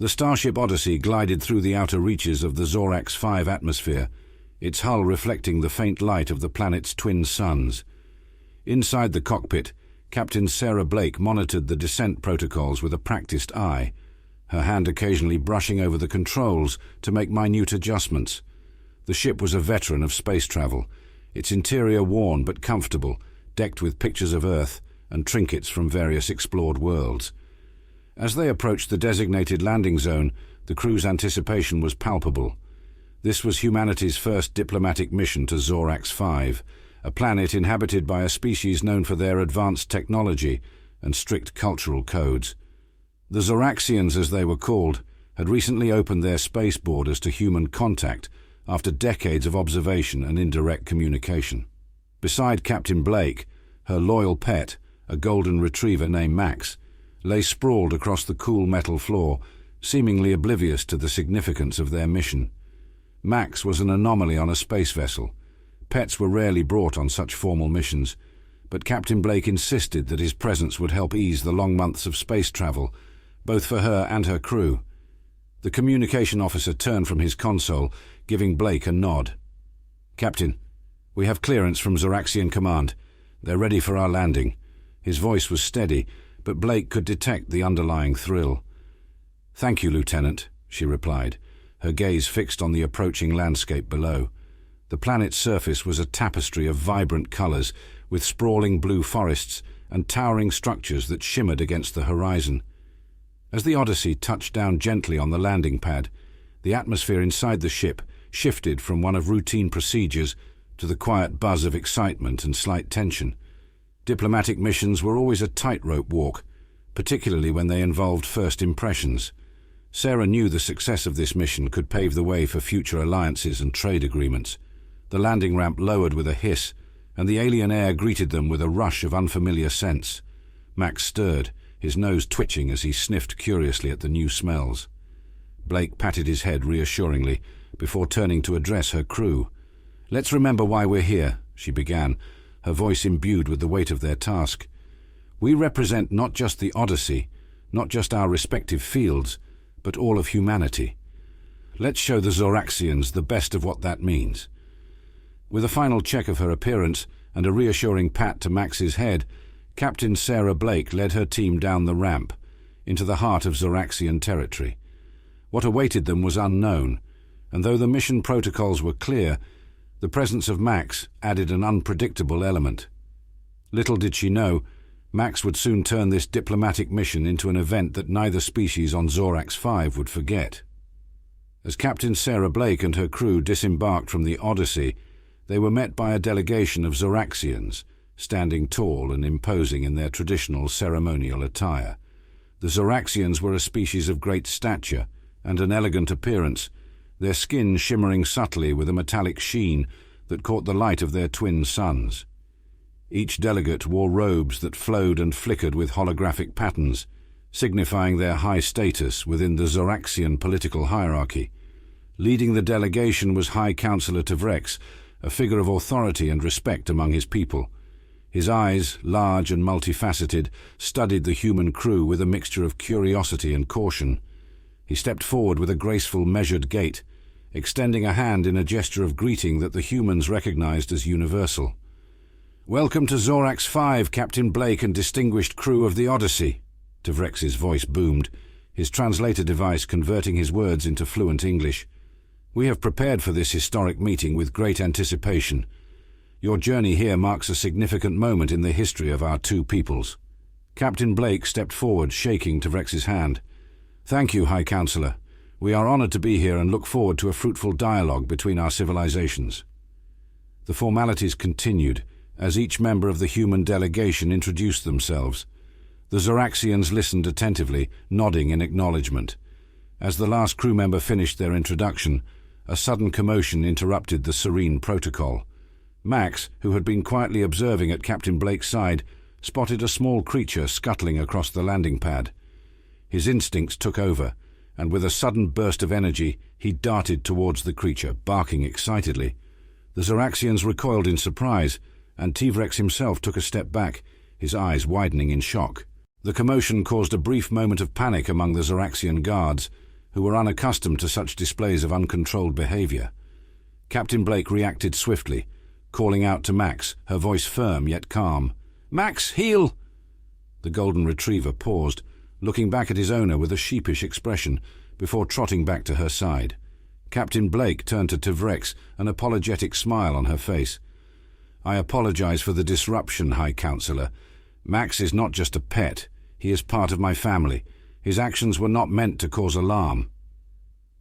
The Starship Odyssey glided through the outer reaches of the Zorax 5 atmosphere, its hull reflecting the faint light of the planet's twin suns. Inside the cockpit, Captain Sarah Blake monitored the descent protocols with a practiced eye, her hand occasionally brushing over the controls to make minute adjustments. The ship was a veteran of space travel, its interior worn but comfortable, decked with pictures of Earth and trinkets from various explored worlds. As they approached the designated landing zone, the crew's anticipation was palpable. This was humanity's first diplomatic mission to Zorax 5, a planet inhabited by a species known for their advanced technology and strict cultural codes. The Zoraxians, as they were called, had recently opened their space borders to human contact after decades of observation and indirect communication. Beside Captain Blake, her loyal pet, a golden retriever named Max, lay sprawled across the cool metal floor, seemingly oblivious to the significance of their mission. Max was an anomaly on a space vessel. Pets were rarely brought on such formal missions, but Captain Blake insisted that his presence would help ease the long months of space travel, both for her and her crew. The communication officer turned from his console, giving Blake a nod. "Captain, we have clearance from Zoraxian Command. They're ready for our landing." His voice was steady, but Blake could detect the underlying thrill. "Thank you, Lieutenant," she replied, her gaze fixed on the approaching landscape below. The planet's surface was a tapestry of vibrant colors, with sprawling blue forests and towering structures that shimmered against the horizon. As the Odyssey touched down gently on the landing pad, the atmosphere inside the ship shifted from one of routine procedures to the quiet buzz of excitement and slight tension. Diplomatic missions were always a tightrope walk, particularly when they involved first impressions. Sarah knew the success of this mission could pave the way for future alliances and trade agreements. The landing ramp lowered with a hiss, and the alien air greeted them with a rush of unfamiliar scents. Max stirred, his nose twitching as he sniffed curiously at the new smells. Blake patted his head reassuringly before turning to address her crew. "Let's remember why we're here," she began, her voice imbued with the weight of their task. "We represent not just the Odyssey, not just our respective fields, but all of humanity. Let's show the Zoraxians the best of what that means." With a final check of her appearance and a reassuring pat to Max's head, Captain Sarah Blake led her team down the ramp, into the heart of Zoraxian territory. What awaited them was unknown, and though the mission protocols were clear, the presence of Max added an unpredictable element. Little did she know, Max would soon turn this diplomatic mission into an event that neither species on Zorax 5 would forget. As Captain Sarah Blake and her crew disembarked from the Odyssey, they were met by a delegation of Zoraxians, standing tall and imposing in their traditional ceremonial attire. The Zoraxians were a species of great stature and an elegant appearance, their skin shimmering subtly with a metallic sheen that caught the light of their twin suns. Each delegate wore robes that flowed and flickered with holographic patterns, signifying their high status within the Zoraxian political hierarchy. Leading the delegation was High Counselor Zorax, a figure of authority and respect among his people. His eyes, large and multifaceted, studied the human crew with a mixture of curiosity and caution. He stepped forward with a graceful, measured gait, extending a hand in a gesture of greeting that the humans recognized as universal. "Welcome to Zorax 5, Captain Blake and distinguished crew of the Odyssey," Zorax's voice boomed, his translator device converting his words into fluent English. "We have prepared for this historic meeting with great anticipation. Your journey here marks a significant moment in the history of our two peoples." Captain Blake stepped forward, shaking Zorax's hand. "Thank you, High Counselor. We are honored to be here and look forward to a fruitful dialogue between our civilizations." The formalities continued as each member of the human delegation introduced themselves. The Zoraxians listened attentively, nodding in acknowledgement. As the last crew member finished their introduction, a sudden commotion interrupted the serene protocol. Max, who had been quietly observing at Captain Blake's side, spotted a small creature scuttling across the landing pad. His instincts took over, and with a sudden burst of energy, he darted towards the creature, barking excitedly. The Zoraxians recoiled in surprise, and Zorax himself took a step back, his eyes widening in shock. The commotion caused a brief moment of panic among the Zoraxian guards, who were unaccustomed to such displays of uncontrolled behavior. Captain Blake reacted swiftly, calling out to Max, her voice firm yet calm. "Max, heel!" The golden retriever paused, looking back at his owner with a sheepish expression, before trotting back to her side. Captain Blake turned to Zorax, an apologetic smile on her face. "I apologize for the disruption, High Counselor. Max is not just a pet. He is part of my family. His actions were not meant to cause alarm."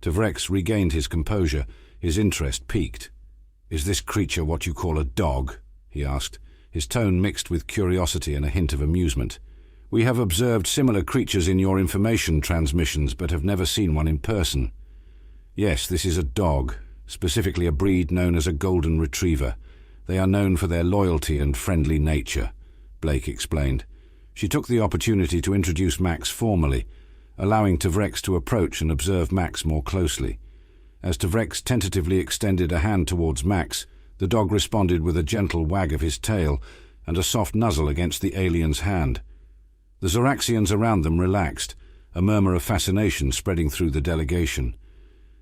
Zorax regained his composure, his interest piqued. "Is this creature what you call a dog?" he asked, his tone mixed with curiosity and a hint of amusement. "We have observed similar creatures in your information transmissions, but have never seen one in person." "Yes, this is a dog, specifically a breed known as a golden retriever. They are known for their loyalty and friendly nature," Blake explained. She took the opportunity to introduce Max formally, allowing Zorax to approach and observe Max more closely. As Zorax tentatively extended a hand towards Max, the dog responded with a gentle wag of his tail and a soft nuzzle against the alien's hand. The Zoraxians around them relaxed, a murmur of fascination spreading through the delegation.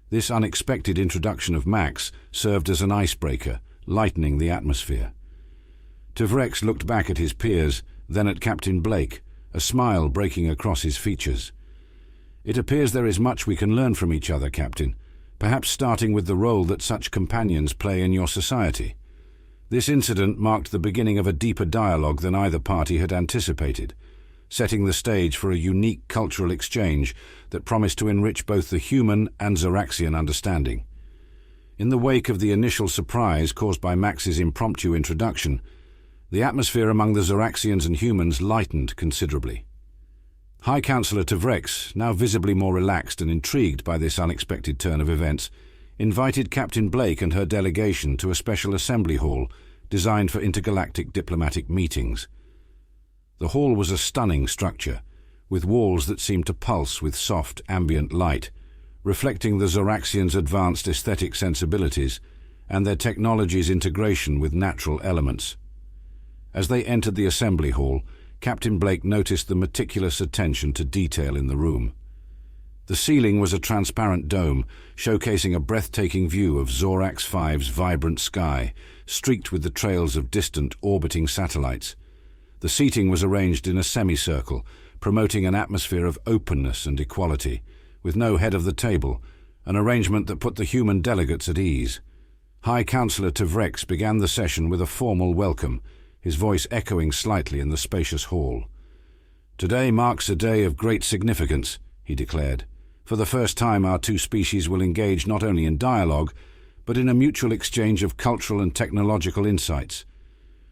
This unexpected introduction of Max served as an icebreaker, lightening the atmosphere. Zorax looked back at his peers, then at Captain Blake, a smile breaking across his features. "It appears there is much we can learn from each other, Captain, perhaps starting with the role that such companions play in your society." This incident marked the beginning of a deeper dialogue than either party had anticipated, setting the stage for a unique cultural exchange that promised to enrich both the human and Zoraxian understanding. In the wake of the initial surprise caused by Max's impromptu introduction, the atmosphere among the Zoraxians and humans lightened considerably. High Counselor Zorax, now visibly more relaxed and intrigued by this unexpected turn of events, invited Captain Blake and her delegation to a special assembly hall designed for intergalactic diplomatic meetings. The hall was a stunning structure, with walls that seemed to pulse with soft, ambient light, reflecting the Zoraxians' advanced aesthetic sensibilities and their technology's integration with natural elements. As they entered the assembly hall, Captain Blake noticed the meticulous attention to detail in the room. The ceiling was a transparent dome, showcasing a breathtaking view of Zorax 5's vibrant sky, streaked with the trails of distant, orbiting satellites. The seating was arranged in a semicircle, promoting an atmosphere of openness and equality, with no head of the table, an arrangement that put the human delegates at ease. High Counselor Zorax began the session with a formal welcome, his voice echoing slightly in the spacious hall. "Today marks a day of great significance," he declared. "For the first time, our two species will engage not only in dialogue, but in a mutual exchange of cultural and technological insights.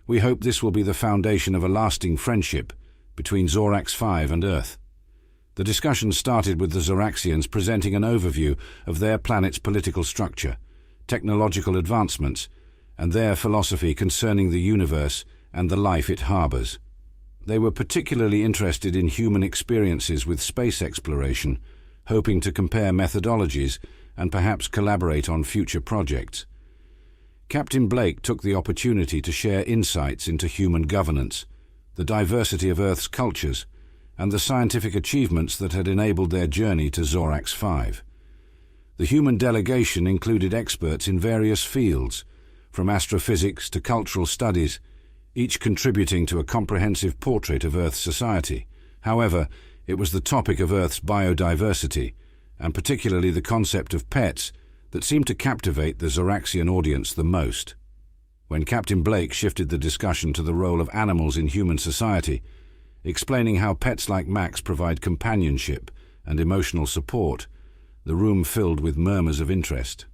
We hope this will be the foundation of a lasting friendship between Zorax 5 and Earth." The discussion started with the Zoraxians presenting an overview of their planet's political structure, technological advancements, and their philosophy concerning the universe and the life it harbors. They were particularly interested in human experiences with space exploration, hoping to compare methodologies and perhaps collaborate on future projects. Captain Blake took the opportunity to share insights into human governance, the diversity of Earth's cultures, and the scientific achievements that had enabled their journey to Zorax 5. The human delegation included experts in various fields, from astrophysics to cultural studies, each contributing to a comprehensive portrait of Earth's society. However, it was the topic of Earth's biodiversity, and particularly the concept of pets, that seemed to captivate the Zoraxian audience the most. When Captain Blake shifted the discussion to the role of animals in human society, explaining how pets like Max provide companionship and emotional support, the room filled with murmurs of interest.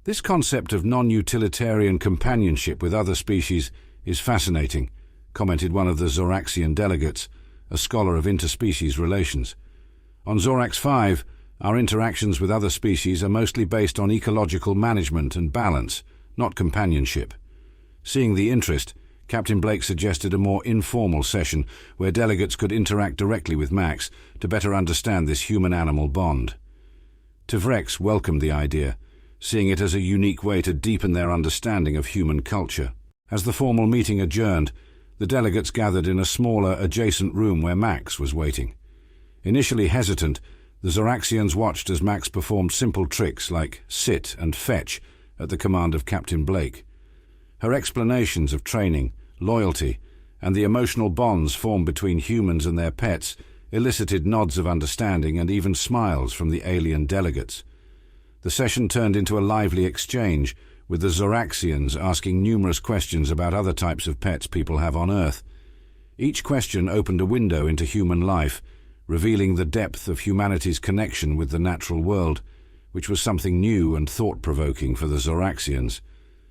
"This concept of non-utilitarian companionship with other species is fascinating," commented one of the Zoraxian delegates, a scholar of interspecies relations. "On Zorax 5, our interactions with other species are mostly based on ecological management and balance, not companionship." Seeing the interest, Captain Blake suggested a more informal session where delegates could interact directly with Max to better understand this human-animal bond. Zorax welcomed the idea, seeing it as a unique way to deepen their understanding of human culture. As the formal meeting adjourned, the delegates gathered in a smaller, adjacent room where Max was waiting. Initially hesitant, The Zoraxians watched as Max performed simple tricks like sit and fetch at the command of Captain Blake. Her explanations of training, loyalty, and the emotional bonds formed between humans and their pets elicited nods of understanding and even smiles from the alien delegates. The session turned into a lively exchange, with the Zoraxians asking numerous questions about other types of pets people have on Earth. Each question opened a window into human life, revealing the depth of humanity's connection with the natural world, which was something new and thought-provoking for the Zoraxians.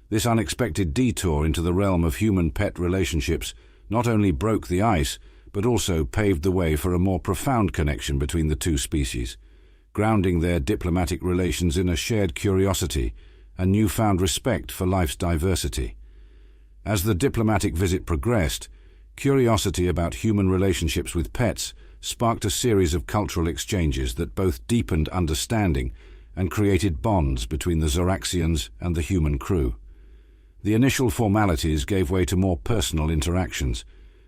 This unexpected detour into the realm of human-pet relationships not only broke the ice, but also paved the way for a more profound connection between the two species, grounding their diplomatic relations in a shared curiosity and newfound respect for life's diversity. As the diplomatic visit progressed, curiosity about human relationships with pets sparked a series of cultural exchanges that both deepened understanding and created bonds between the Zoraxians and the human crew. The initial formalities gave way to more personal interactions,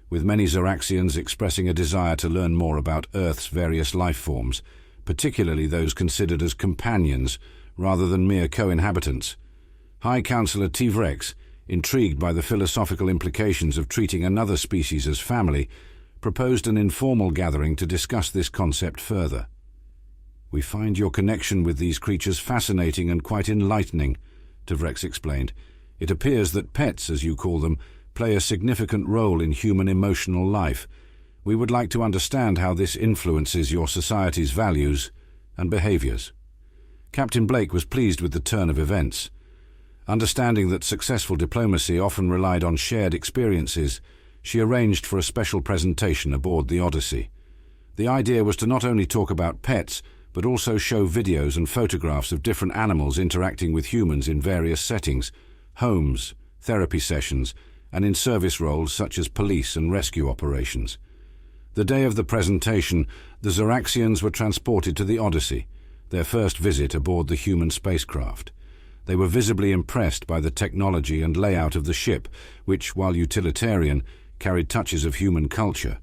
with many Zoraxians expressing a desire to learn more about Earth's various life forms, particularly those considered as companions rather than mere co-inhabitants. High Counselor Zorax, intrigued by the philosophical implications of treating another species as family, proposed an informal gathering to discuss this concept further. "We find your connection with these creatures fascinating and quite enlightening," Zorax explained. "It appears that pets, as you call them, play a significant role in human emotional life. We would like to understand how this influences your society's values and behaviors." Captain Blake was pleased with the turn of events. Understanding that successful diplomacy often relied on shared experiences, she arranged for a special presentation aboard the Odyssey. The idea was to not only talk about pets, but also show videos and photographs of different animals interacting with humans in various settings, homes, therapy sessions, and in service roles such as police and rescue operations. The day of the presentation, the Zoraxians were transported to the Odyssey, their first visit aboard the human spacecraft. They were visibly impressed by the technology and layout of the ship, which, while utilitarian, carried touches of human culture,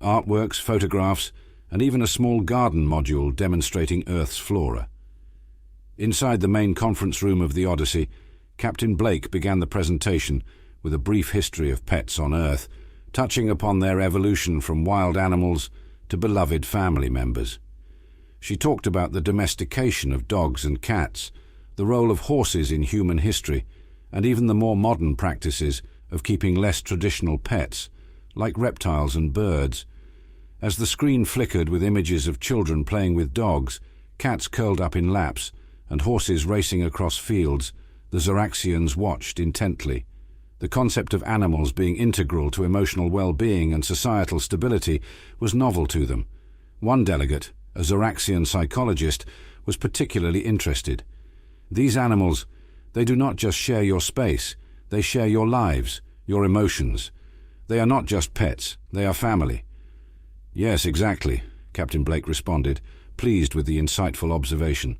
artworks, photographs, and even a small garden module demonstrating Earth's flora. Inside the main conference room of the Odyssey, Captain Blake began the presentation with a brief history of pets on Earth, touching upon their evolution from wild animals to beloved family members. She talked about the domestication of dogs and cats, the role of horses in human history, and even the more modern practices of keeping less traditional pets, like reptiles and birds. As the screen flickered with images of children playing with dogs, cats curled up in laps, and horses racing across fields, the Zoraxians watched intently. The concept of animals being integral to emotional well-being and societal stability was novel to them. One delegate, a Zoraxian psychologist, was particularly interested. "These animals, they do not just share your space, they share your lives, your emotions. They are not just pets, they are family." "Yes, exactly," Captain Blake responded, pleased with the insightful observation.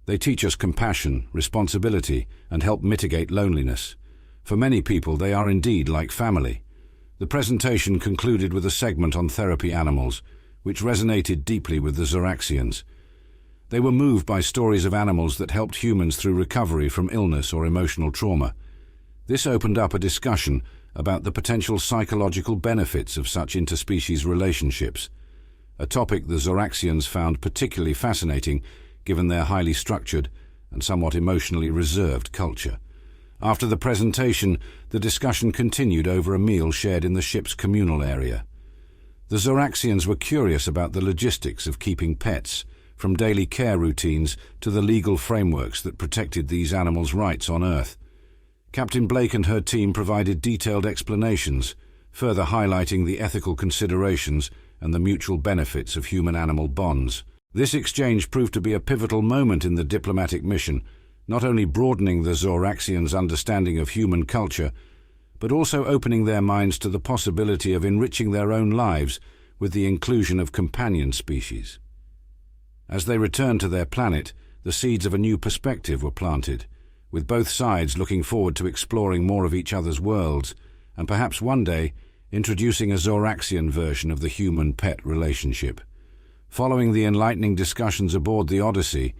"They teach us compassion, responsibility, and help mitigate loneliness. For many people, they are indeed like family." The presentation concluded with a segment on therapy animals, which resonated deeply with the Zoraxians. They were moved by stories of animals that helped humans through recovery from illness or emotional trauma. This opened up a discussion about the potential psychological benefits of such interspecies relationships, a topic the Zoraxians found particularly fascinating given their highly structured and somewhat emotionally reserved culture. After the presentation, the discussion continued over a meal shared in the ship's communal area. The Zoraxians were curious about the logistics of keeping pets, from daily care routines to the legal frameworks that protected these animals' rights on Earth. Captain Blake and her team provided detailed explanations, further highlighting the ethical considerations and the mutual benefits of human-animal bonds. This exchange proved to be a pivotal moment in the diplomatic mission, not only broadening the Zoraxians' understanding of human culture, but also opening their minds to the possibility of enriching their own lives with the inclusion of companion species. As they returned to their planet, the seeds of a new perspective were planted, with both sides looking forward to exploring more of each other's worlds, and perhaps one day introducing a Zoraxian version of the human-pet relationship. Following the enlightening discussions aboard the Odyssey,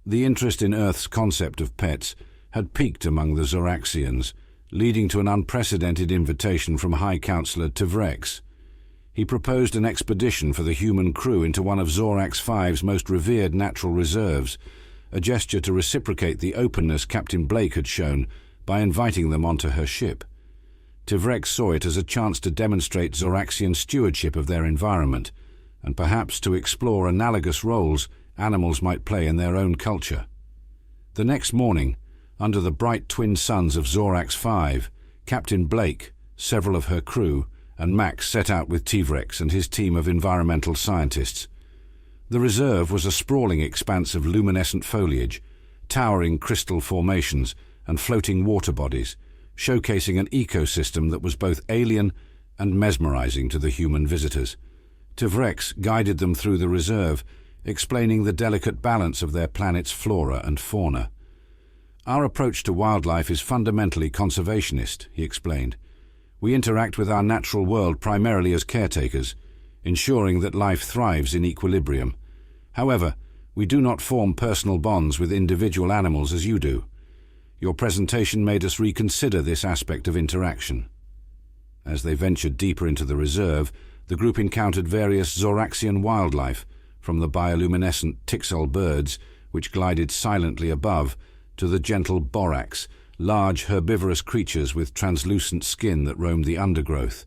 the interest in Earth's concept of pets had peaked among the Zoraxians, leading to an unprecedented invitation from High Counselor Zorax. He proposed an expedition for the human crew into one of Zorax 5's most revered natural reserves, a gesture to reciprocate the openness Captain Blake had shown by inviting them onto her ship. Zorax saw it as a chance to demonstrate Zoraxian stewardship of their environment, and perhaps to explore analogous roles animals might play in their own culture. The next morning, under the bright twin suns of Zorax 5, Captain Blake, several of her crew, and Max set out with Zorax and his team of environmental scientists. The reserve was a sprawling expanse of luminescent foliage, towering crystal formations, and floating water bodies, showcasing an ecosystem that was both alien and mesmerizing to the human visitors. Zorax guided them through the reserve, explaining the delicate balance of their planet's flora and fauna. "Our approach to wildlife is fundamentally conservationist," he explained. "We interact with our natural world primarily as caretakers, ensuring that life thrives in equilibrium. However, we do not form personal bonds with individual animals as you do. Your presentation made us reconsider this aspect of interaction." As they ventured deeper into the reserve, the group encountered various Zoraxian wildlife, from the bioluminescent Tixol birds, which glided silently above, to the gentle borax, large herbivorous creatures with translucent skin that roamed the undergrowth.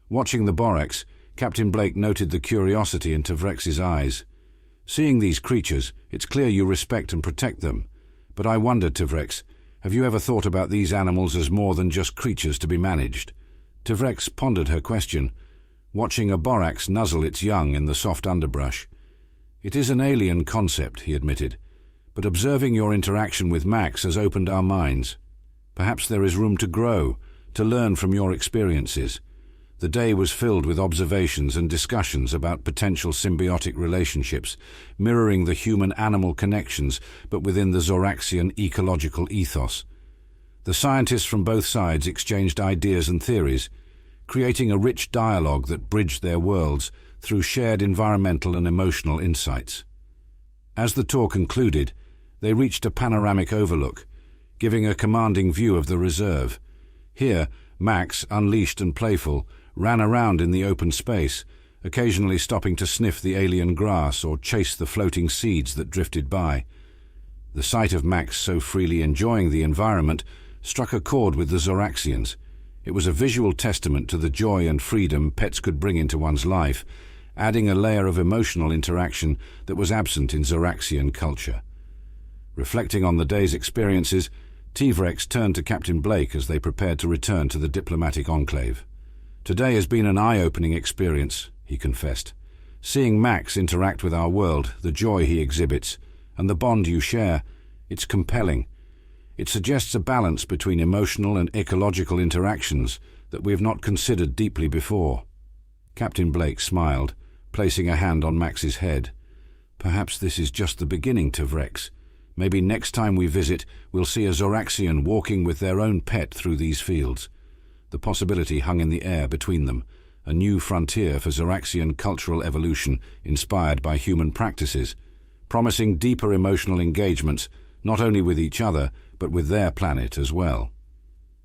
Watching the borax, Captain Blake noted the curiosity in Zorax's eyes. "Seeing these creatures, it's clear you respect and protect them. But I wonder, Zorax, have you ever thought about these animals as more than just creatures to be managed?" Zorax pondered her question, watching a borax nuzzle its young in the soft underbrush. "It is an alien concept," he admitted, "but observing your interaction with Max has opened our minds. Perhaps there is room to grow, to learn from your experiences." The day was filled with observations and discussions about potential symbiotic relationships, mirroring the human-animal connections, but within the Zoraxian ecological ethos. The scientists from both sides exchanged ideas and theories, creating a rich dialogue that bridged their worlds through shared environmental and emotional insights. As the tour concluded, they reached a panoramic overlook, giving a commanding view of the reserve. Here, Max, unleashed and playful, ran around in the open space, occasionally stopping to sniff the alien grass or chase the floating seeds that drifted by. The sight of Max so freely enjoying the environment struck a chord with the Zoraxians. It was a visual testament to the joy and freedom pets could bring into one's life, adding a layer of emotional interaction that was absent in Zoraxian culture. Reflecting on the day's experiences, Zorax turned to Captain Blake as they prepared to return to the diplomatic enclave. "Today has been an eye-opening experience," he confessed. "Seeing Max interact with our world, the joy he exhibits, and the bond you share, it's compelling. It suggests a balance between emotional and ecological interactions that we have not considered deeply before." Captain Blake smiled, placing a hand on Max's head. "Perhaps this is just the beginning, Zorax. Maybe next time we visit, we'll see a Zoraxian walking with their own pet through these fields." The possibility hung in the air between them, a new frontier for Zoraxian cultural evolution inspired by human practices, promising deeper emotional engagements not only with each other, but with their planet as well.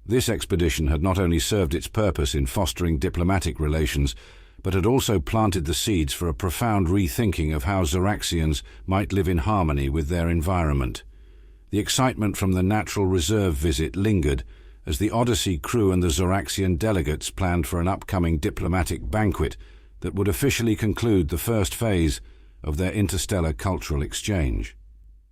This expedition had not only served its purpose in fostering diplomatic relations, but had also planted the seeds for a profound rethinking of how Zoraxians might live in harmony with their environment. The excitement from the natural reserve visit lingered as the Odyssey crew and the Zoraxian delegates planned for an upcoming diplomatic banquet that would officially conclude the first phase of their interstellar cultural exchange.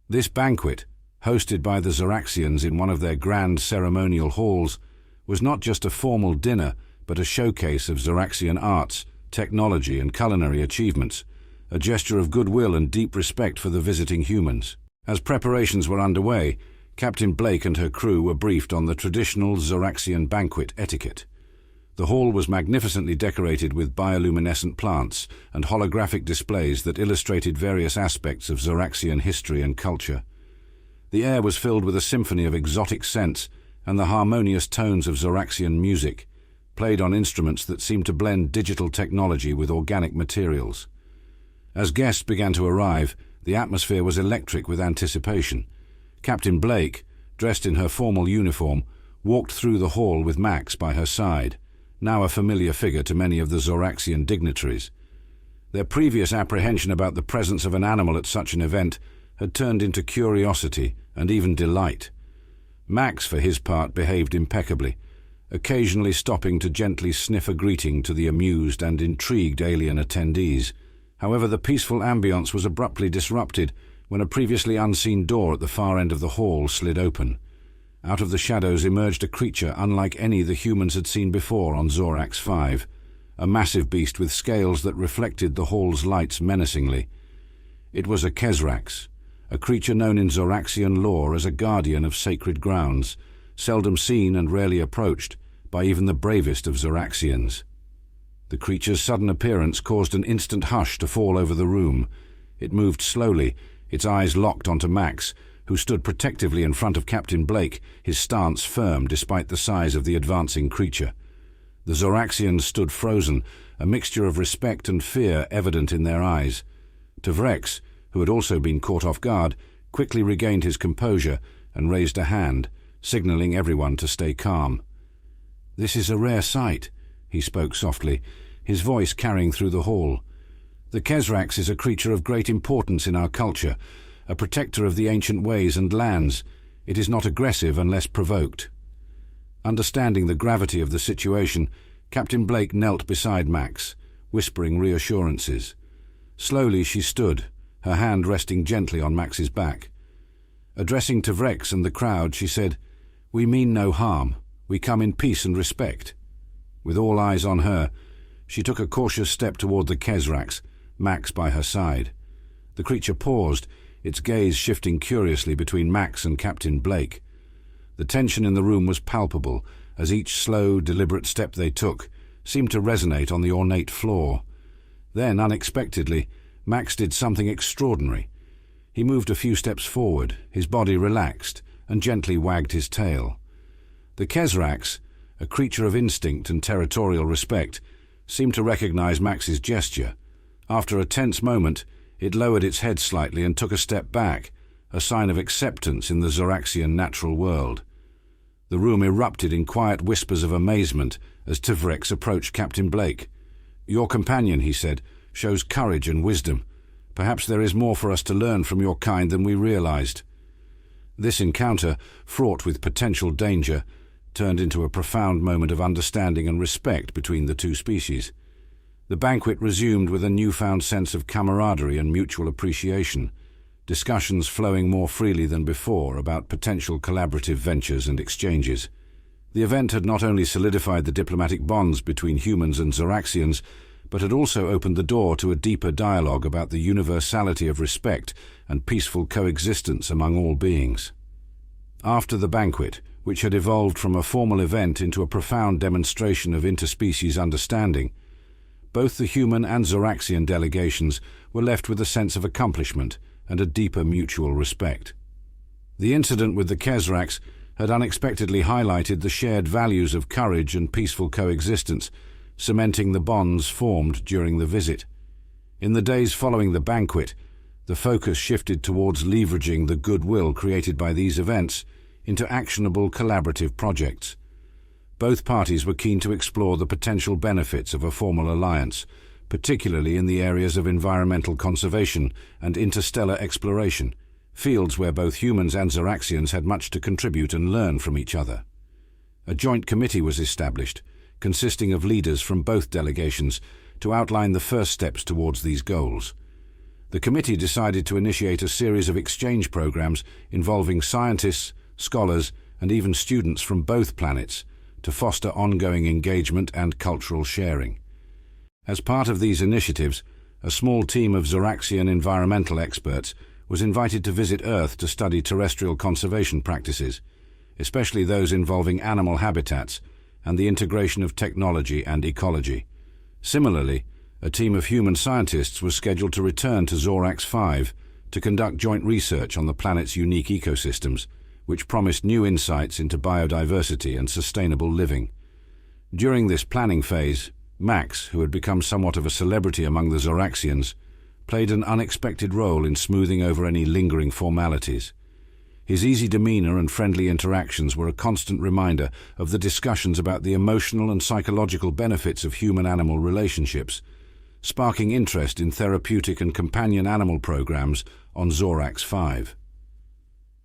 This banquet, hosted by the Zoraxians in one of their grand ceremonial halls, was not just a formal dinner, but a showcase of Zoraxian arts, technology, and culinary achievements, a gesture of goodwill and deep respect for the visiting humans. As preparations were underway, Captain Blake and her crew were briefed on the traditional Zoraxian banquet etiquette. The hall was magnificently decorated with bioluminescent plants and holographic displays that illustrated various aspects of Zoraxian history and culture. The air was filled with a symphony of exotic scents and the harmonious tones of Zoraxian music, played on instruments that seemed to blend digital technology with organic materials. As guests began to arrive, the atmosphere was electric with anticipation. Captain Blake, dressed in her formal uniform, walked through the hall with Max by her side, now a familiar figure to many of the Zoraxian dignitaries. Their previous apprehension about the presence of an animal at such an event had turned into curiosity and even delight. Max, for his part, behaved impeccably, occasionally stopping to gently sniff a greeting to the amused and intrigued alien attendees. However, the peaceful ambience was abruptly disrupted when a previously unseen door at the far end of the hall slid open. Out of the shadows emerged a creature unlike any the humans had seen before on Zorax 5, a massive beast with scales that reflected the hall's lights menacingly. It was a Kezrax, a creature known in Zoraxian lore as a guardian of sacred grounds, seldom seen and rarely approached by even the bravest of Zoraxians. The creature's sudden appearance caused an instant hush to fall over the room. It moved slowly, its eyes locked onto Max, who stood protectively in front of Captain Blake, his stance firm despite the size of the advancing creature. The Zoraxians stood frozen, a mixture of respect and fear evident in their eyes. Zorax, who had also been caught off guard, quickly regained his composure and raised a hand, signaling everyone to stay calm. "This is a rare sight," he spoke softly, his voice carrying through the hall. "The Kezrax is a creature of great importance in our culture, a protector of the ancient ways and lands. It is not aggressive unless provoked." Understanding the gravity of the situation, Captain Blake knelt beside Max, whispering reassurances. Slowly she stood, her hand resting gently on Max's back. Addressing Zorax and the crowd, she said, "We mean no harm. We come in peace and respect." With all eyes on her, she took a cautious step toward the Kezrax, Max by her side. The creature paused, its gaze shifting curiously between Max and Captain Blake. The tension in the room was palpable, as each slow, deliberate step they took seemed to resonate on the ornate floor. Then, unexpectedly, Max did something extraordinary. He moved a few steps forward, his body relaxed, and gently wagged his tail. The Kezrax, a creature of instinct and territorial respect, seemed to recognize Max's gesture. After a tense moment, it lowered its head slightly and took a step back, a sign of acceptance in the Zoraxian natural world. The room erupted in quiet whispers of amazement as Zorax approached Captain Blake. "Your companion," he said, "shows courage and wisdom. Perhaps there is more for us to learn from your kind than we realized." This encounter, fraught with potential danger, turned into a profound moment of understanding and respect between the two species. The banquet resumed with a newfound sense of camaraderie and mutual appreciation, discussions flowing more freely than before about potential collaborative ventures and exchanges. The event had not only solidified the diplomatic bonds between humans and Zoraxians, but had also opened the door to a deeper dialogue about the universality of respect and peaceful coexistence among all beings. After the banquet, which had evolved from a formal event into a profound demonstration of interspecies understanding, both the human and Zoraxian delegations were left with a sense of accomplishment and a deeper mutual respect. The incident with the Kezrax had unexpectedly highlighted the shared values of courage and peaceful coexistence, cementing the bonds formed during the visit. In the days following the banquet, the focus shifted towards leveraging the goodwill created by these events into actionable collaborative projects. Both parties were keen to explore the potential benefits of a formal alliance, particularly in the areas of environmental conservation and interstellar exploration, fields where both humans and Zoraxians had much to contribute and learn from each other. A joint committee was established, consisting of leaders from both delegations, to outline the first steps towards these goals. The committee decided to initiate a series of exchange programs involving scientists, scholars, and even students from both planets, to foster ongoing engagement and cultural sharing. As part of these initiatives, a small team of Zoraxian environmental experts was invited to visit Earth to study terrestrial conservation practices, especially those involving animal habitats and the integration of technology and ecology. Similarly, a team of human scientists was scheduled to return to Zorax 5 to conduct joint research on the planet's unique ecosystems, which promised new insights into biodiversity and sustainable living. During this planning phase, Max, who had become somewhat of a celebrity among the Zoraxians, played an unexpected role in smoothing over any lingering formalities. His easy demeanor and friendly interactions were a constant reminder of the discussions about the emotional and psychological benefits of human-animal relationships, sparking interest in therapeutic and companion animal programs on Zorax 5.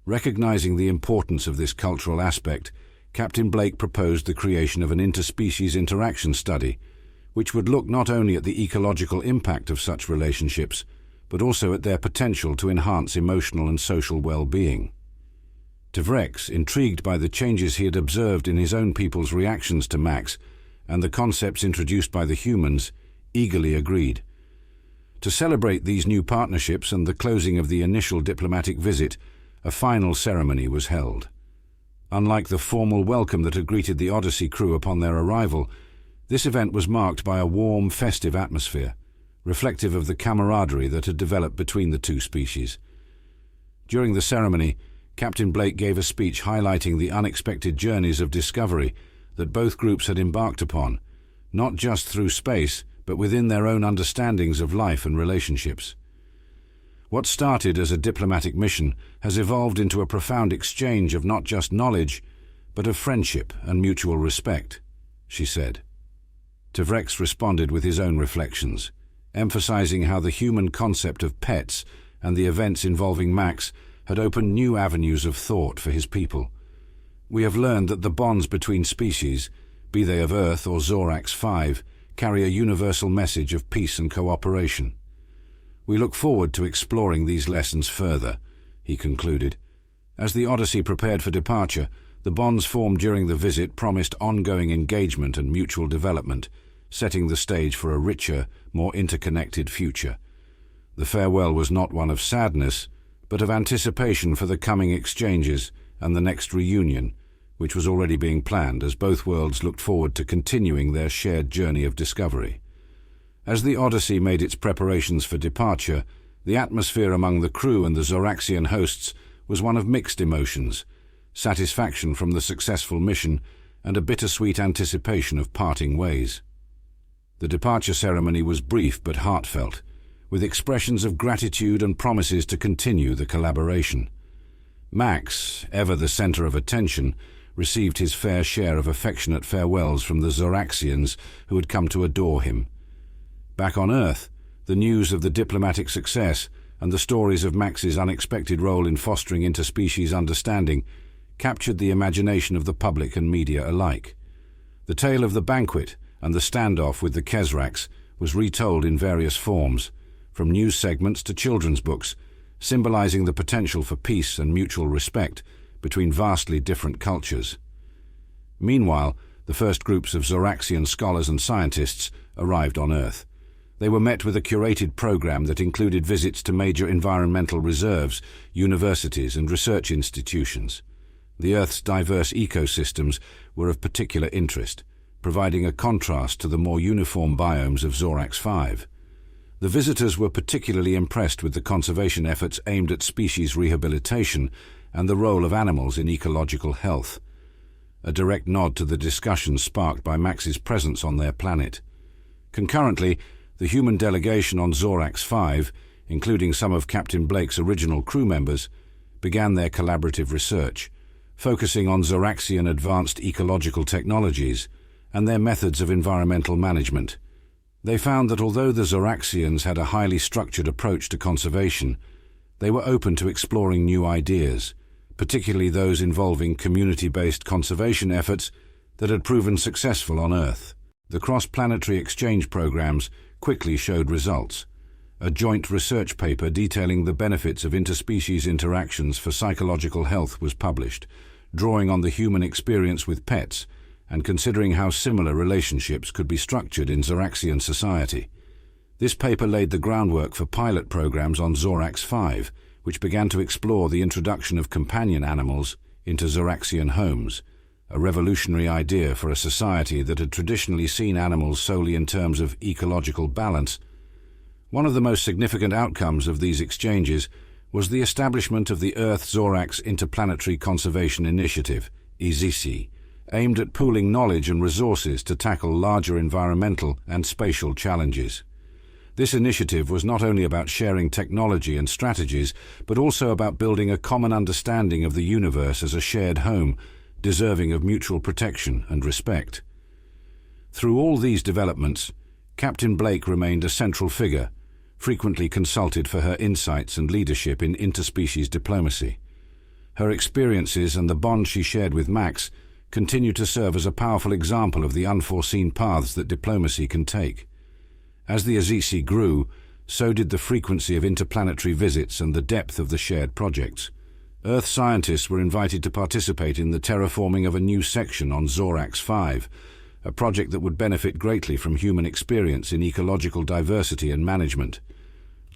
Recognizing the importance of this cultural aspect, Captain Blake proposed the creation of an interspecies interaction study, which would look not only at the ecological impact of such relationships, but also at their potential to enhance emotional and social well-being. Zorax, intrigued by the changes he had observed in his own people's reactions to Max and the concepts introduced by the humans, eagerly agreed. To celebrate these new partnerships and the closing of the initial diplomatic visit, a final ceremony was held. Unlike the formal welcome that had greeted the Odyssey crew upon their arrival, this event was marked by a warm, festive atmosphere, reflective of the camaraderie that had developed between the two species. During the ceremony, Captain Blake gave a speech highlighting the unexpected journeys of discovery that both groups had embarked upon, not just through space, but within their own understandings of life and relationships. What started as a diplomatic mission has evolved into a profound exchange of not just knowledge, but of friendship and mutual respect, she said. Zorax responded with his own reflections, emphasizing how the human concept of pets and the events involving Max had opened new avenues of thought for his people. We have learned that the bonds between species, be they of Earth or Zorax 5, carry a universal message of peace and cooperation. We look forward to exploring these lessons further, he concluded. As the Odyssey prepared for departure, the bonds formed during the visit promised ongoing engagement and mutual development, setting the stage for a richer, more interconnected future. The farewell was not one of sadness, but of anticipation for the coming exchanges and the next reunion, which was already being planned as both worlds looked forward to continuing their shared journey of discovery. As the Odyssey made its preparations for departure, the atmosphere among the crew and the Zoraxian hosts was one of mixed emotions, satisfaction from the successful mission and a bittersweet anticipation of parting ways. The departure ceremony was brief but heartfelt, with expressions of gratitude and promises to continue the collaboration. Max, ever the center of attention, received his fair share of affectionate farewells from the Zoraxians who had come to adore him. Back on Earth, the news of the diplomatic success and the stories of Max's unexpected role in fostering interspecies understanding captured the imagination of the public and media alike. The tale of the Banquet and the standoff with the Zorax was retold in various forms, from news segments to children's books, symbolizing the potential for peace and mutual respect between vastly different cultures. Meanwhile, the first groups of Zoraxian scholars and scientists arrived on Earth. They were met with a curated program that included visits to major environmental reserves, universities, and research institutions. The Earth's diverse ecosystems were of particular interest, providing a contrast to the more uniform biomes of Zorax 5. The visitors were particularly impressed with the conservation efforts aimed at species rehabilitation and the role of animals in ecological health, a direct nod to the discussions sparked by Max's presence on their planet. Concurrently, the human delegation on Zorax 5, including some of Captain Blake's original crew members, began their collaborative research, focusing on Zoraxian advanced ecological technologies and their methods of environmental management. They found that although the Zoraxians had a highly structured approach to conservation, they were open to exploring new ideas, particularly those involving community-based conservation efforts that had proven successful on Earth. The cross-planetary exchange programs quickly showed results. A joint research paper detailing the benefits of interspecies interactions for psychological health was published, drawing on the human experience with pets and considering how similar relationships could be structured in Zoraxian society. This paper laid the groundwork for pilot programs on Zorax 5, which began to explore the introduction of companion animals into Zoraxian homes, a revolutionary idea for a society that had traditionally seen animals solely in terms of ecological balance. One of the most significant outcomes of these exchanges was the establishment of the Earth-Zorax Interplanetary Conservation Initiative, EZC, aimed at pooling knowledge and resources to tackle larger environmental and spatial challenges. This initiative was not only about sharing technology and strategies, but also about building a common understanding of the universe as a shared home, deserving of mutual protection and respect. Through all these developments, Captain Blake remained a central figure, frequently consulted for her insights and leadership in interspecies diplomacy. Her experiences and the bond she shared with Max continue to serve as a powerful example of the unforeseen paths that diplomacy can take. As the Azizi grew, so did the frequency of interplanetary visits and the depth of the shared projects. Earth scientists were invited to participate in the terraforming of a new section on Zorax 5, a project that would benefit greatly from human experience in ecological diversity and management.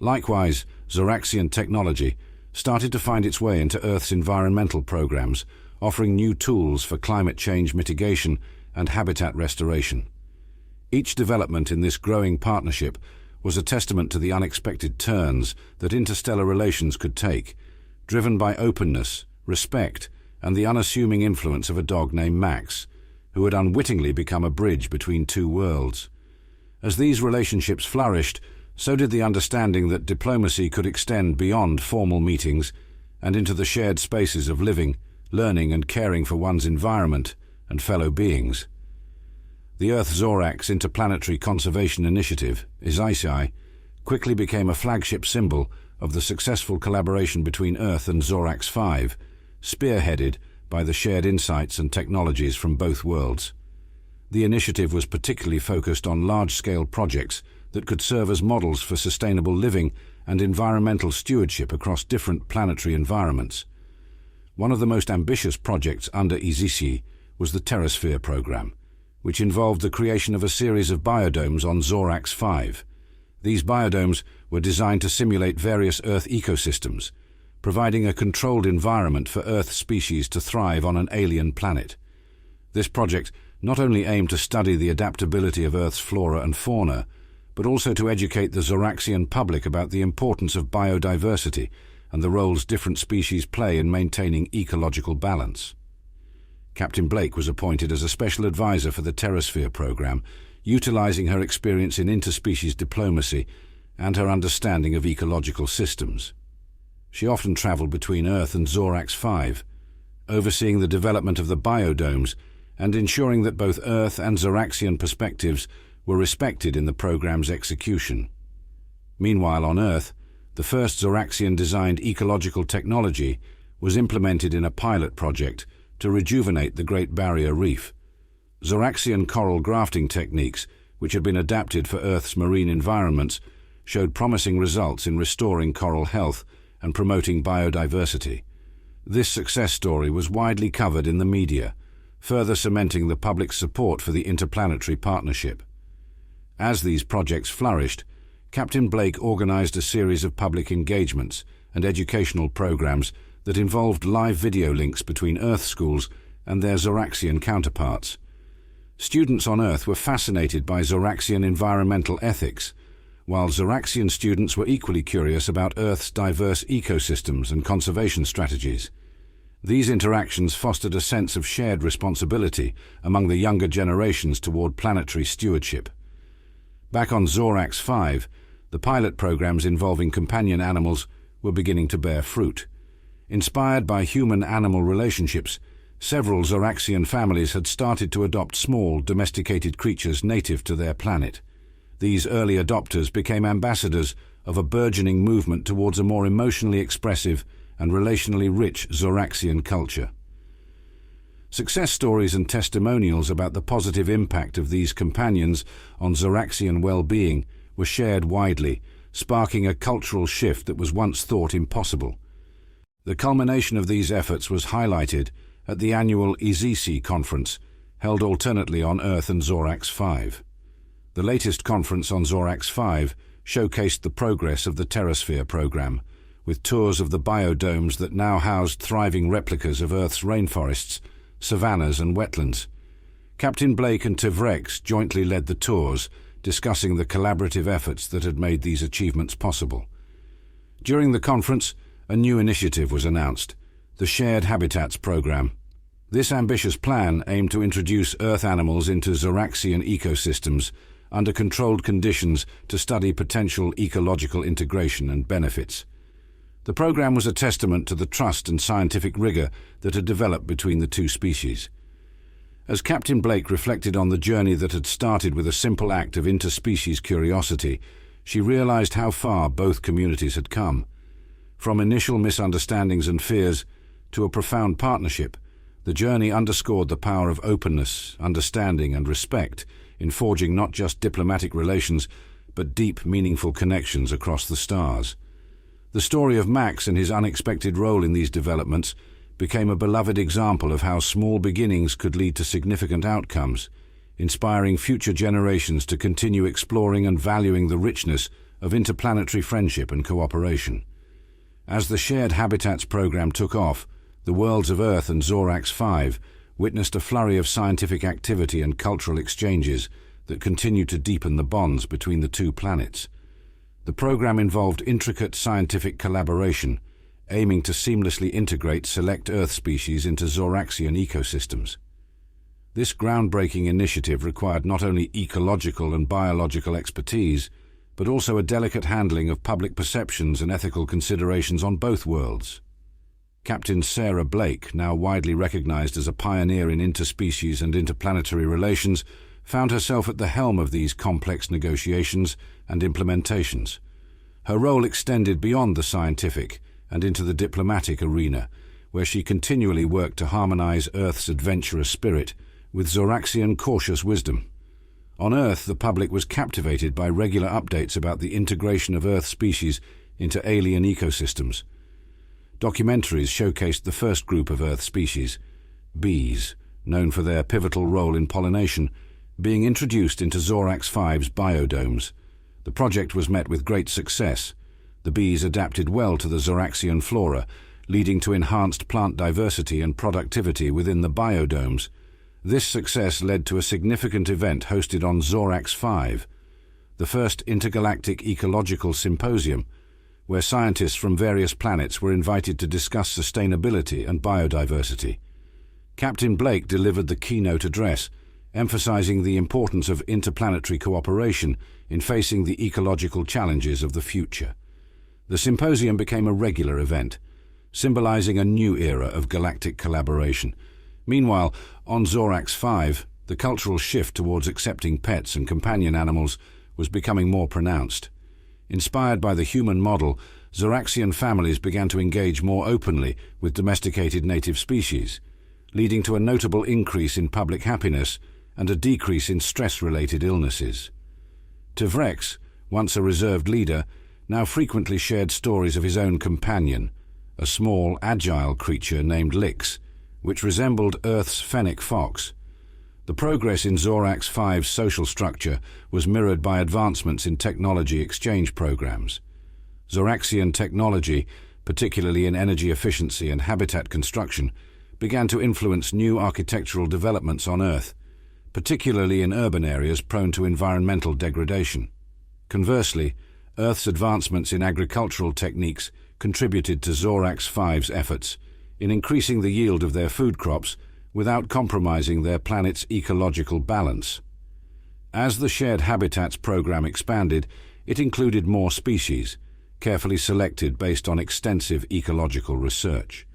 Likewise, Zoraxian technology started to find its way into Earth's environmental programs, offering new tools for climate change mitigation and habitat restoration. Each development in this growing partnership was a testament to the unexpected turns that interstellar relations could take, driven by openness, respect, and the unassuming influence of a dog named Max, who had unwittingly become a bridge between two worlds. As these relationships flourished, so did the understanding that diplomacy could extend beyond formal meetings and into the shared spaces of living, learning, and caring for one's environment and fellow beings. The Earth-Zorax Interplanetary Conservation Initiative, HFY, quickly became a flagship symbol of the successful collaboration between Earth and Zorax 5, spearheaded by the shared insights and technologies from both worlds. The initiative was particularly focused on large-scale projects that could serve as models for sustainable living and environmental stewardship across different planetary environments. One of the most ambitious projects under HFY was the Terrasphere program, which involved the creation of a series of biodomes on Zorax 5. These biodomes were designed to simulate various Earth ecosystems, providing a controlled environment for Earth species to thrive on an alien planet. This project not only aimed to study the adaptability of Earth's flora and fauna, but also to educate the Zoraxian public about the importance of biodiversity and the roles different species play in maintaining ecological balance. Captain Blake was appointed as a special advisor for the Terrasphere program, utilizing her experience in interspecies diplomacy and her understanding of ecological systems. She often traveled between Earth and Zorax 5, overseeing the development of the biodomes and ensuring that both Earth and Zoraxian perspectives were respected in the program's execution. Meanwhile, on Earth, the first Zoraxian-designed ecological technology was implemented in a pilot project to rejuvenate the Great Barrier Reef. Zoraxian coral grafting techniques, which had been adapted for Earth's marine environments, showed promising results in restoring coral health and promoting biodiversity. This success story was widely covered in the media, further cementing the public's support for the interplanetary partnership. As these projects flourished, Captain Blake organized a series of public engagements and educational programs that involved live video links between Earth schools and their Zoraxian counterparts. Students on Earth were fascinated by Zoraxian environmental ethics, while Zoraxian students were equally curious about Earth's diverse ecosystems and conservation strategies. These interactions fostered a sense of shared responsibility among the younger generations toward planetary stewardship. Back on Zorax 5, the pilot programs involving companion animals were beginning to bear fruit. Inspired by human-animal relationships, several Zoraxian families had started to adopt small, domesticated creatures native to their planet. These early adopters became ambassadors of a burgeoning movement towards a more emotionally expressive and relationally rich Zoraxian culture. Success stories and testimonials about the positive impact of these companions on Zoraxian well-being were shared widely, sparking a cultural shift that was once thought impossible. The culmination of these efforts was highlighted at the annual HFY conference, held alternately on Earth and Zorax 5. The latest conference on Zorax 5 showcased the progress of the Terrasphere program, with tours of the biodomes that now housed thriving replicas of Earth's rainforests, savannas and wetlands. Captain Blake and Zorax jointly led the tours, discussing the collaborative efforts that had made these achievements possible. During the conference, a new initiative was announced, the Shared Habitats Program. This ambitious plan aimed to introduce Earth animals into Zoraxian ecosystems under controlled conditions to study potential ecological integration and benefits. The program was a testament to the trust and scientific rigor that had developed between the two species. As Captain Blake reflected on the journey that had started with a simple act of interspecies curiosity, she realized how far both communities had come. From initial misunderstandings and fears to a profound partnership, the journey underscored the power of openness, understanding, and respect in forging not just diplomatic relations, but deep, meaningful connections across the stars. The story of Max and his unexpected role in these developments became a beloved example of how small beginnings could lead to significant outcomes, inspiring future generations to continue exploring and valuing the richness of interplanetary friendship and cooperation. As the Shared Habitats program took off, the worlds of Earth and Zorax 5 witnessed a flurry of scientific activity and cultural exchanges that continued to deepen the bonds between the two planets. The program involved intricate scientific collaboration, aiming to seamlessly integrate select Earth species into Zoraxian ecosystems. This groundbreaking initiative required not only ecological and biological expertise, but also a delicate handling of public perceptions and ethical considerations on both worlds. Captain Sarah Blake, now widely recognized as a pioneer in interspecies and interplanetary relations, found herself at the helm of these complex negotiations and implementations. Her role extended beyond the scientific and into the diplomatic arena, where she continually worked to harmonize Earth's adventurous spirit with Zoraxian cautious wisdom. On Earth, the public was captivated by regular updates about the integration of Earth species into alien ecosystems. Documentaries showcased the first group of Earth species, bees, known for their pivotal role in pollination, being introduced into Zorax 5's biodomes. The project was met with great success. The bees adapted well to the Zoraxian flora, leading to enhanced plant diversity and productivity within the biodomes. This success led to a significant event hosted on Zorax 5, the first intergalactic ecological symposium, where scientists from various planets were invited to discuss sustainability and biodiversity. Captain Blake delivered the keynote address, emphasizing the importance of interplanetary cooperation in facing the ecological challenges of the future. The symposium became a regular event, symbolizing a new era of galactic collaboration. Meanwhile, on Zorax 5, the cultural shift towards accepting pets and companion animals was becoming more pronounced. Inspired by the human model, Zoraxian families began to engage more openly with domesticated native species, leading to a notable increase in public happiness and a decrease in stress-related illnesses. Zorax, once a reserved leader, now frequently shared stories of his own companion, a small, agile creature named Lix, which resembled Earth's fennec fox. The progress in Zorax 5's social structure was mirrored by advancements in technology exchange programs. Zoraxian technology, particularly in energy efficiency and habitat construction, began to influence new architectural developments on Earth, particularly in urban areas prone to environmental degradation. Conversely, Earth's advancements in agricultural techniques contributed to Zorax 5's efforts in increasing the yield of their food crops without compromising their planet's ecological balance. As the Shared Habitats program expanded, it included more species, carefully selected based on extensive ecological research.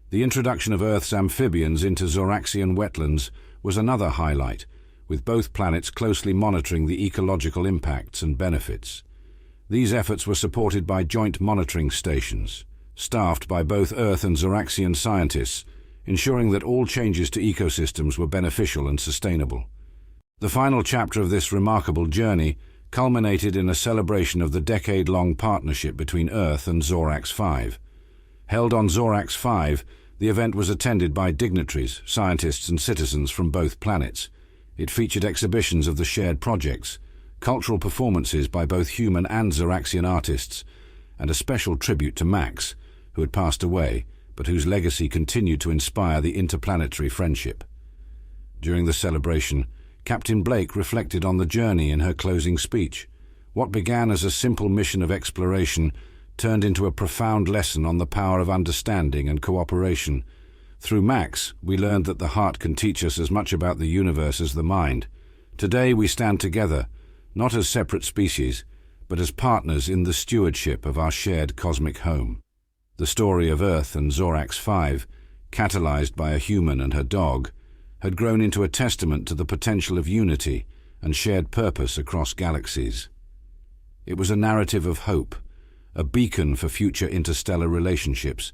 The introduction of Earth's amphibians into Zoraxian wetlands was another highlight, with both planets closely monitoring the ecological impacts and benefits. These efforts were supported by joint monitoring stations, staffed by both Earth and Zoraxian scientists, ensuring that all changes to ecosystems were beneficial and sustainable. The final chapter of this remarkable journey culminated in a celebration of the decade-long partnership between Earth and Zorax 5. Held on Zorax 5, the event was attended by dignitaries, scientists and citizens from both planets. It featured exhibitions of the shared projects, cultural performances by both human and Zoraxian artists, and a special tribute to Max, who had passed away, but whose legacy continued to inspire the interplanetary friendship. During the celebration, Captain Blake reflected on the journey in her closing speech. What began as a simple mission of exploration turned into a profound lesson on the power of understanding and cooperation. Through Max, we learned that the heart can teach us as much about the universe as the mind. Today we stand together, not as separate species, but as partners in the stewardship of our shared cosmic home. The story of Earth and Zorax 5, catalyzed by a human and her dog, had grown into a testament to the potential of unity and shared purpose across galaxies. It was a narrative of hope, a beacon for future interstellar relationships,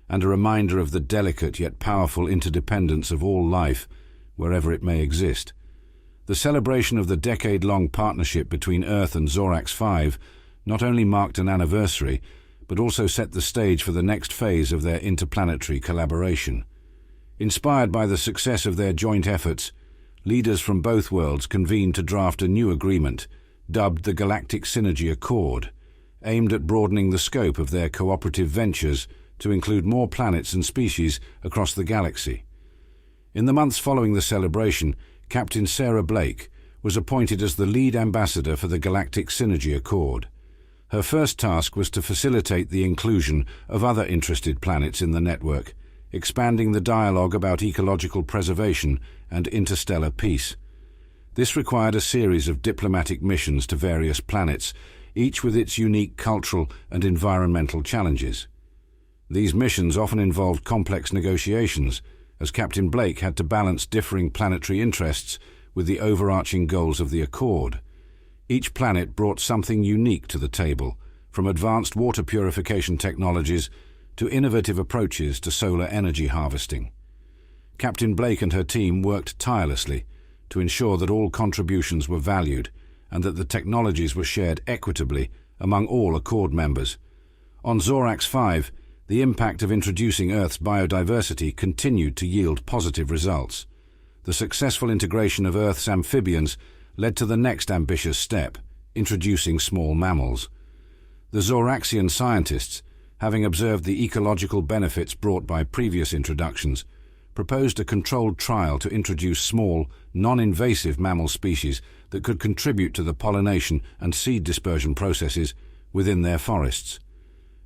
and a reminder of the delicate yet powerful interdependence of all life, wherever it may exist. The celebration of the decade-long partnership between Earth and Zorax 5 not only marked an anniversary, but also set the stage for the next phase of their interplanetary collaboration. Inspired by the success of their joint efforts, leaders from both worlds convened to draft a new agreement, dubbed the Galactic Synergy Accord, aimed at broadening the scope of their cooperative ventures to include more planets and species across the galaxy. In the months following the celebration, Captain Sarah Blake was appointed as the lead ambassador for the Galactic Synergy Accord. Her first task was to facilitate the inclusion of other interested planets in the network, expanding the dialogue about ecological preservation and interstellar peace. This required a series of diplomatic missions to various planets, each with its unique cultural and environmental challenges. These missions often involved complex negotiations, as Captain Blake had to balance differing planetary interests with the overarching goals of the Accord. Each planet brought something unique to the table, from advanced water purification technologies to innovative approaches to solar energy harvesting. Captain Blake and her team worked tirelessly to ensure that all contributions were valued and that the technologies were shared equitably among all Accord members. On Zorax 5, the impact of introducing Earth's biodiversity continued to yield positive results. The successful integration of Earth's amphibians led to the next ambitious step, introducing small mammals. The Zoraxian scientists, having observed the ecological benefits brought by previous introductions, proposed a controlled trial to introduce small, non-invasive mammal species that could contribute to the pollination and seed dispersion processes within their forests.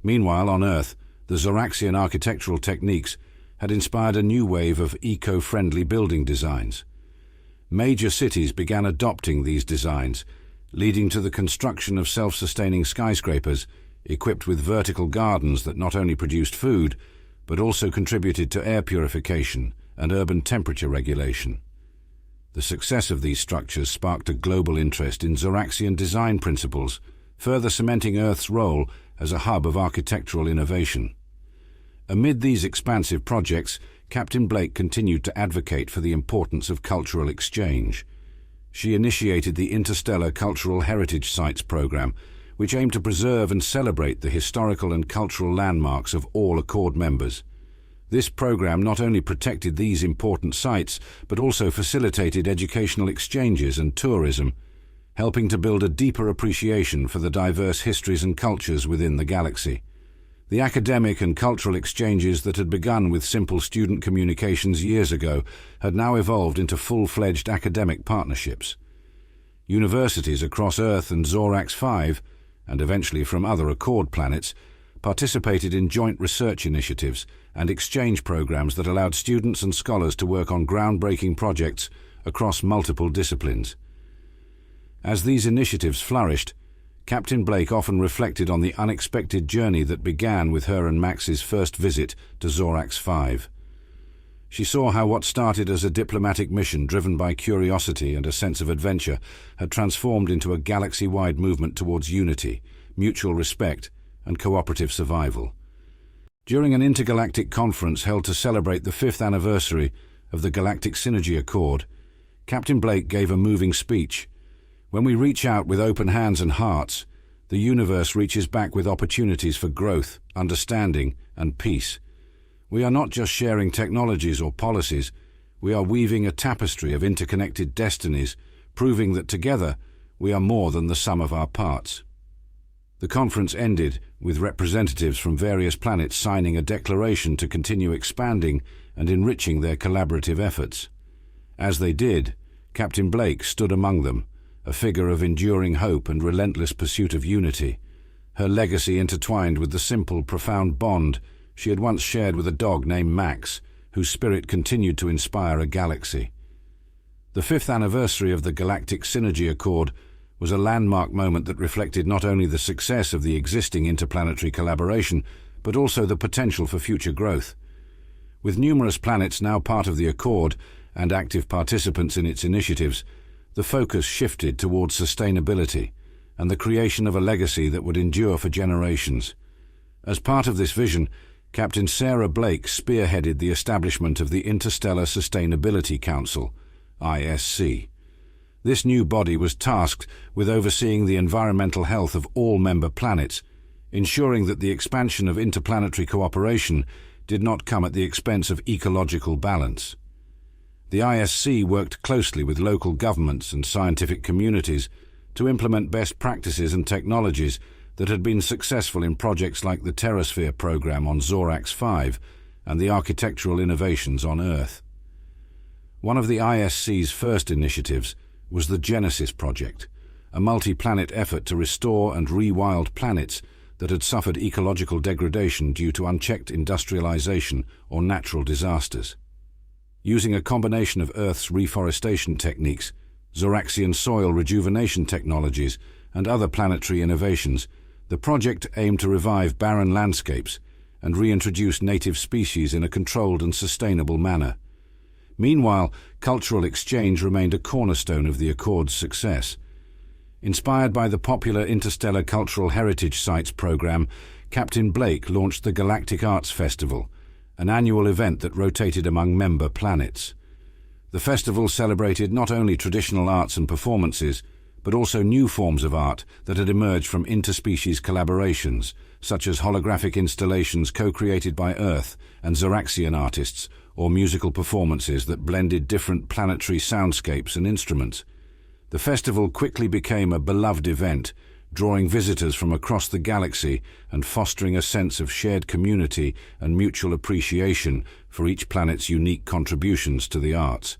Meanwhile, on Earth, the Zoraxian architectural techniques had inspired a new wave of eco-friendly building designs. Major cities began adopting these designs, leading to the construction of self-sustaining skyscrapers equipped with vertical gardens that not only produced food, but also contributed to air purification and urban temperature regulation. The success of these structures sparked a global interest in Zoraxian design principles, further cementing Earth's role as a hub of architectural innovation. Amid these expansive projects, Captain Blake continued to advocate for the importance of cultural exchange. She initiated the Interstellar Cultural Heritage Sites program, which aimed to preserve and celebrate the historical and cultural landmarks of all Accord members. This program not only protected these important sites, but also facilitated educational exchanges and tourism, helping to build a deeper appreciation for the diverse histories and cultures within the galaxy. The academic and cultural exchanges that had begun with simple student communications years ago had now evolved into full-fledged academic partnerships. Universities across Earth and Zorax 5, and eventually from other Accord planets, participated in joint research initiatives and exchange programs that allowed students and scholars to work on groundbreaking projects across multiple disciplines. As these initiatives flourished, Captain Blake often reflected on the unexpected journey that began with her and Max's first visit to Zorax 5. She saw how what started as a diplomatic mission driven by curiosity and a sense of adventure had transformed into a galaxy-wide movement towards unity, mutual respect, and cooperative survival. During an intergalactic conference held to celebrate the 5th anniversary of the Galactic Synergy Accord, Captain Blake gave a moving speech. When we reach out with open hands and hearts, the universe reaches back with opportunities for growth, understanding, and peace. We are not just sharing technologies or policies, we are weaving a tapestry of interconnected destinies, proving that together we are more than the sum of our parts. The conference ended with representatives from various planets signing a declaration to continue expanding and enriching their collaborative efforts. As they did, Captain Blake stood among them, a figure of enduring hope and relentless pursuit of unity, her legacy intertwined with the simple, profound bond she had once shared with a dog named Max, whose spirit continued to inspire a galaxy. The 5th anniversary of the Galactic Synergy Accord was a landmark moment that reflected not only the success of the existing interplanetary collaboration, but also the potential for future growth. With numerous planets now part of the Accord and active participants in its initiatives, the focus shifted towards sustainability and the creation of a legacy that would endure for generations. As part of this vision, Captain Sarah Blake spearheaded the establishment of the Interstellar Sustainability Council, ISC. This new body was tasked with overseeing the environmental health of all member planets, ensuring that the expansion of interplanetary cooperation did not come at the expense of ecological balance. The ISC worked closely with local governments and scientific communities to implement best practices and technologies that had been successful in projects like the Terrasphere program on Zorax 5 and the architectural innovations on Earth. One of the ISC's first initiatives was the Genesis Project, a multi-planet effort to restore and rewild planets that had suffered ecological degradation due to unchecked industrialization or natural disasters. Using a combination of Earth's reforestation techniques, Zoraxian soil rejuvenation technologies, and other planetary innovations, the project aimed to revive barren landscapes and reintroduce native species in a controlled and sustainable manner. Meanwhile, cultural exchange remained a cornerstone of the Accord's success. Inspired by the popular Interstellar Cultural Heritage Sites program, Captain Blake launched the Galactic Arts Festival, an annual event that rotated among member planets. The festival celebrated not only traditional arts and performances, but also new forms of art that had emerged from interspecies collaborations, such as holographic installations co-created by Earth and Zoraxian artists, or musical performances that blended different planetary soundscapes and instruments. The festival quickly became a beloved event, drawing visitors from across the galaxy and fostering a sense of shared community and mutual appreciation for each planet's unique contributions to the arts.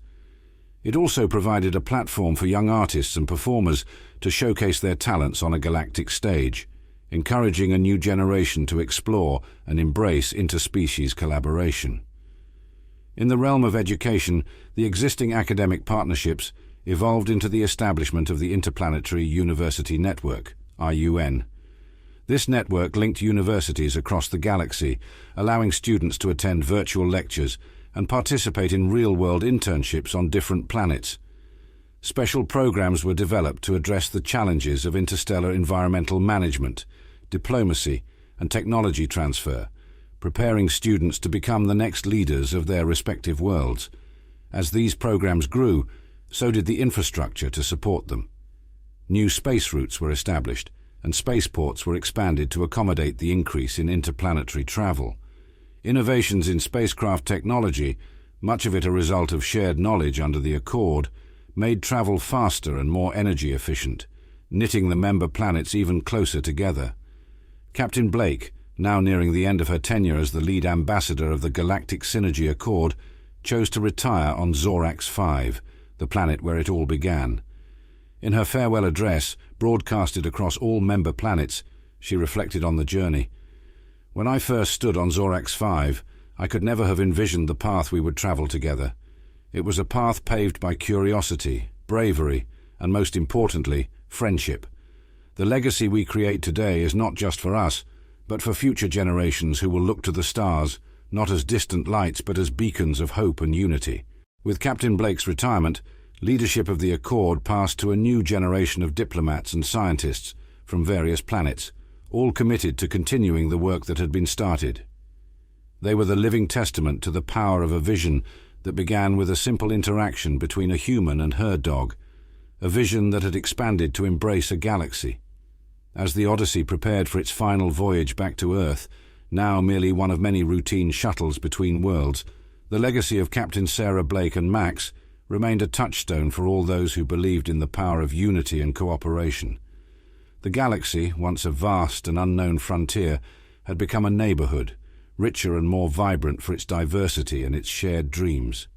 It also provided a platform for young artists and performers to showcase their talents on a galactic stage, encouraging a new generation to explore and embrace interspecies collaboration. In the realm of education, the existing academic partnerships evolved into the establishment of the Interplanetary University Network, IUN. This network linked universities across the galaxy, allowing students to attend virtual lectures and participate in real-world internships on different planets. Special programs were developed to address the challenges of interstellar environmental management, diplomacy, and technology transfer, preparing students to become the next leaders of their respective worlds. As these programs grew, so did the infrastructure to support them. New space routes were established, and spaceports were expanded to accommodate the increase in interplanetary travel. Innovations in spacecraft technology, much of it a result of shared knowledge under the Accord, made travel faster and more energy efficient, knitting the member planets even closer together. Captain Blake, now nearing the end of her tenure as the lead ambassador of the Galactic Synergy Accord, chose to retire on Zorax 5, the planet where it all began. In her farewell address, broadcasted across all member planets, she reflected on the journey. When I first stood on Zorax 5, I could never have envisioned the path we would travel together. It was a path paved by curiosity, bravery, and most importantly, friendship. The legacy we create today is not just for us, but for future generations who will look to the stars, not as distant lights but as beacons of hope and unity. With Captain Blake's retirement, leadership of the Accord passed to a new generation of diplomats and scientists from various planets, all committed to continuing the work that had been started. They were the living testament to the power of a vision that began with a simple interaction between a human and her dog, a vision that had expanded to embrace a galaxy. As the Odyssey prepared for its final voyage back to Earth, now merely one of many routine shuttles between worlds, the legacy of Captain Sarah Blake and Max remained a touchstone for all those who believed in the power of unity and cooperation. The galaxy, once a vast and unknown frontier, had become a neighborhood, richer and more vibrant for its diversity and its shared dreams.